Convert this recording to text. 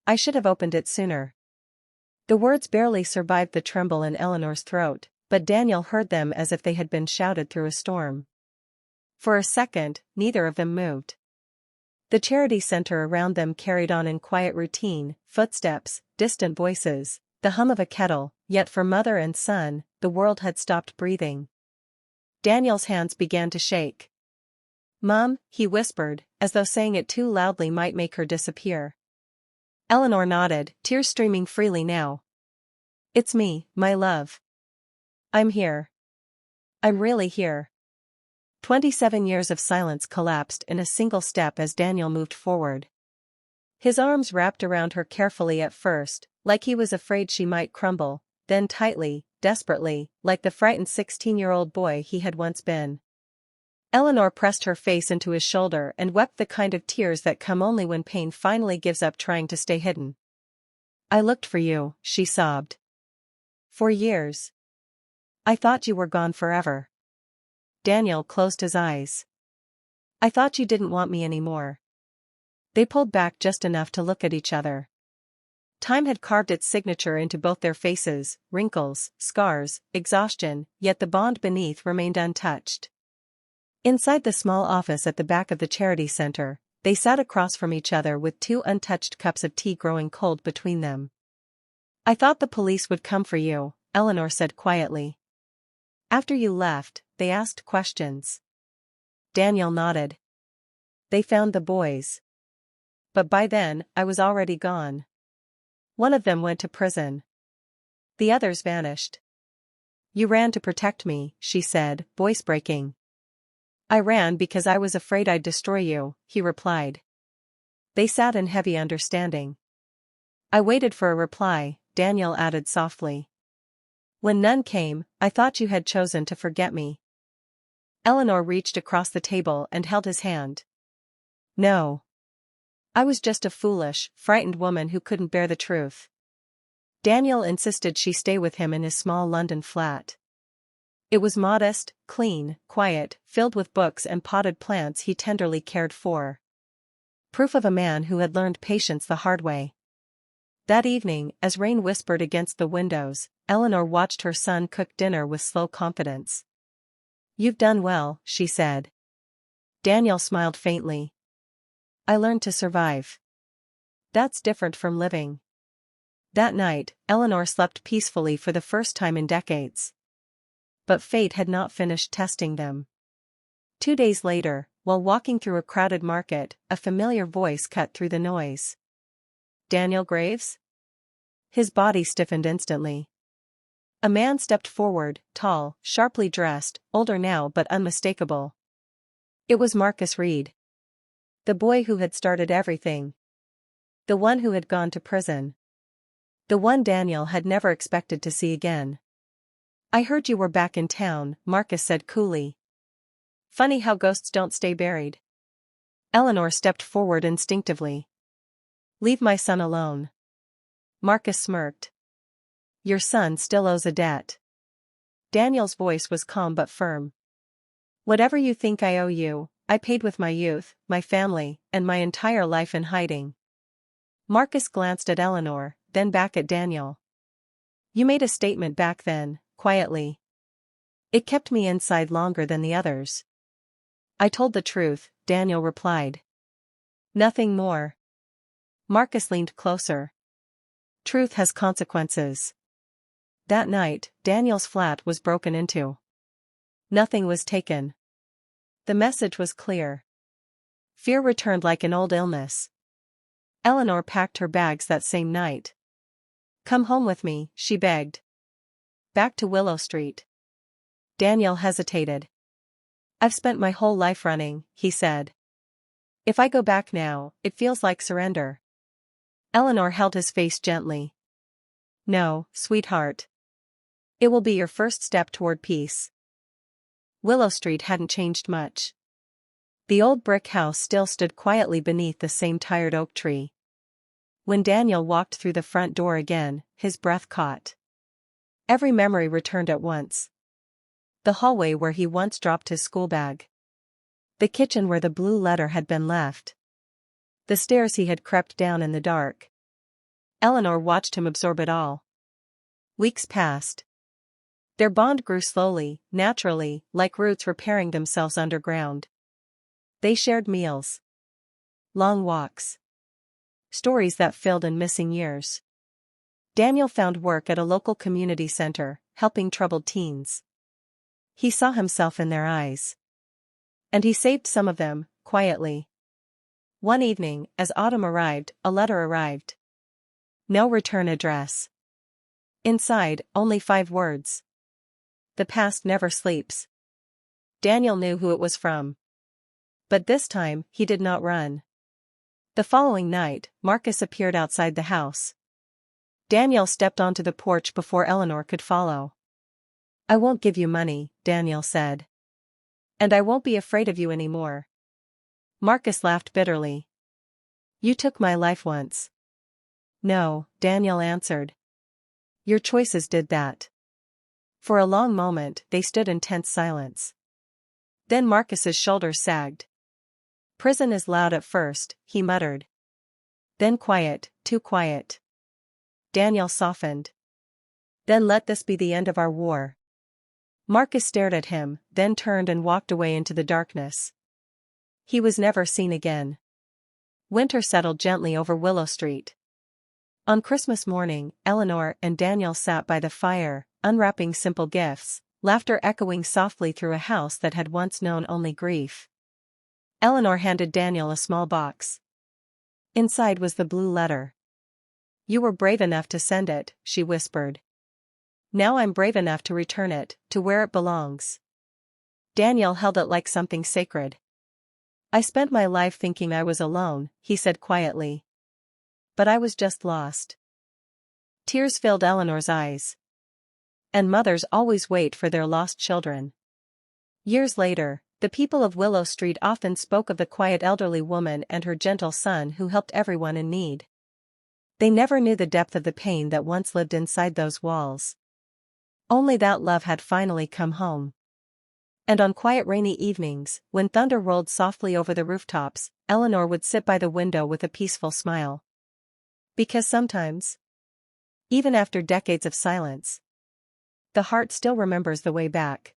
I should have opened it sooner." The words barely survived the tremble in Eleanor's throat, but Daniel heard them as if they had been shouted through a storm. For a second, neither of them moved. The charity center around them carried on in quiet routine, footsteps, distant voices, the hum of a kettle, yet for mother and son, the world had stopped breathing. Daniel's hands began to shake. "Mom," he whispered, as though saying it too loudly might make her disappear. Eleanor nodded, tears streaming freely now. "It's me, my love. I'm here. I'm really here." 27 years of silence collapsed in a single step as Daniel moved forward. His arms wrapped around her carefully at first, like he was afraid she might crumble, then tightly, desperately, like the frightened 16-year-old boy he had once been. Eleanor pressed her face into his shoulder and wept the kind of tears that come only when pain finally gives up trying to stay hidden. "I looked for you," she sobbed. "For years. I thought you were gone forever." Daniel closed his eyes. "I thought you didn't want me anymore." They pulled back just enough to look at each other. Time had carved its signature into both their faces, wrinkles, scars, exhaustion, yet the bond beneath remained untouched. Inside the small office at the back of the charity center, they sat across from each other with 2 untouched cups of tea growing cold between them. "I thought the police would come for you," Eleanor said quietly. "After you left, they asked questions." Daniel nodded. "They found the boys. But by then, I was already gone. One of them went to prison. The others vanished." "You ran to protect me," she said, voice breaking. "I ran because I was afraid I'd destroy you," he replied. They sat in heavy understanding. "I waited for a reply," Daniel added softly. "When none came, I thought you had chosen to forget me." Eleanor reached across the table and held his hand. "No. I was just a foolish, frightened woman who couldn't bear the truth." Daniel insisted she stay with him in his small London flat. It was modest, clean, quiet, filled with books and potted plants he tenderly cared for. Proof of a man who had learned patience the hard way. That evening, as rain whispered against the windows, Eleanor watched her son cook dinner with slow confidence. "You've done well," she said. Daniel smiled faintly. "I learned to survive. That's different from living." That night, Eleanor slept peacefully for the first time in decades. But fate had not finished testing them. 2 days later, while walking through a crowded market, a familiar voice cut through the noise. "Daniel Graves?" His body stiffened instantly. A man stepped forward, tall, sharply dressed, older now but unmistakable. It was Marcus Reed. The boy who had started everything. The one who had gone to prison. The one Daniel had never expected to see again. "I heard you were back in town," Marcus said coolly. "Funny how ghosts don't stay buried." Eleanor stepped forward instinctively. "Leave my son alone." Marcus smirked. "Your son still owes a debt." Daniel's voice was calm but firm. "Whatever you think I owe you, I paid with my youth, my family, and my entire life in hiding." Marcus glanced at Eleanor, then back at Daniel. "You made a statement back then, quietly. It kept me inside longer than the others." "I told the truth," Daniel replied. "Nothing more." Marcus leaned closer. "Truth has consequences." That night, Daniel's flat was broken into. Nothing was taken. The message was clear. Fear returned like an old illness. Eleanor packed her bags that same night. "Come home with me," she begged. "Back to Willow Street." Daniel hesitated. "I've spent my whole life running," he said. "If I go back now, it feels like surrender." Eleanor held his face gently. "No, sweetheart. It will be your first step toward peace." Willow Street hadn't changed much. The old brick house still stood quietly beneath the same tired oak tree. When Daniel walked through the front door again, his breath caught. Every memory returned at once. The hallway where he once dropped his school bag. The kitchen where the blue letter had been left. The stairs he had crept down in the dark. Eleanor watched him absorb it all. Weeks passed. Their bond grew slowly, naturally, like roots repairing themselves underground. They shared meals. Long walks. Stories that filled in missing years. Daniel found work at a local community center, helping troubled teens. He saw himself in their eyes. And he saved some of them, quietly. One evening, as autumn arrived, a letter arrived. No return address. Inside, only 5 words. The past never sleeps. Daniel knew who it was from. But this time, he did not run. The following night, Marcus appeared outside the house. Daniel stepped onto the porch before Eleanor could follow. "I won't give you money," Daniel said. "And I won't be afraid of you anymore." Marcus laughed bitterly. "You took my life once." "No," Daniel answered. "Your choices did that." For a long moment, they stood in tense silence. Then Marcus's shoulders sagged. "Prison is loud at first," he muttered. "Then quiet, too quiet." Daniel softened. "Then let this be the end of our war." Marcus stared at him, then turned and walked away into the darkness. He was never seen again. Winter settled gently over Willow Street. On Christmas morning, Eleanor and Daniel sat by the fire, unwrapping simple gifts, laughter echoing softly through a house that had once known only grief. Eleanor handed Daniel a small box. Inside was the blue letter. "You were brave enough to send it," she whispered. "Now I'm brave enough to return it, to where it belongs." Daniel held it like something sacred. "I spent my life thinking I was alone," he said quietly. "But I was just lost." Tears filled Eleanor's eyes. And mothers always wait for their lost children. Years later, the people of Willow Street often spoke of the quiet elderly woman and her gentle son who helped everyone in need. They never knew the depth of the pain that once lived inside those walls. Only that love had finally come home. And on quiet rainy evenings, when thunder rolled softly over the rooftops, Eleanor would sit by the window with a peaceful smile. Because sometimes, even after decades of silence, the heart still remembers the way back.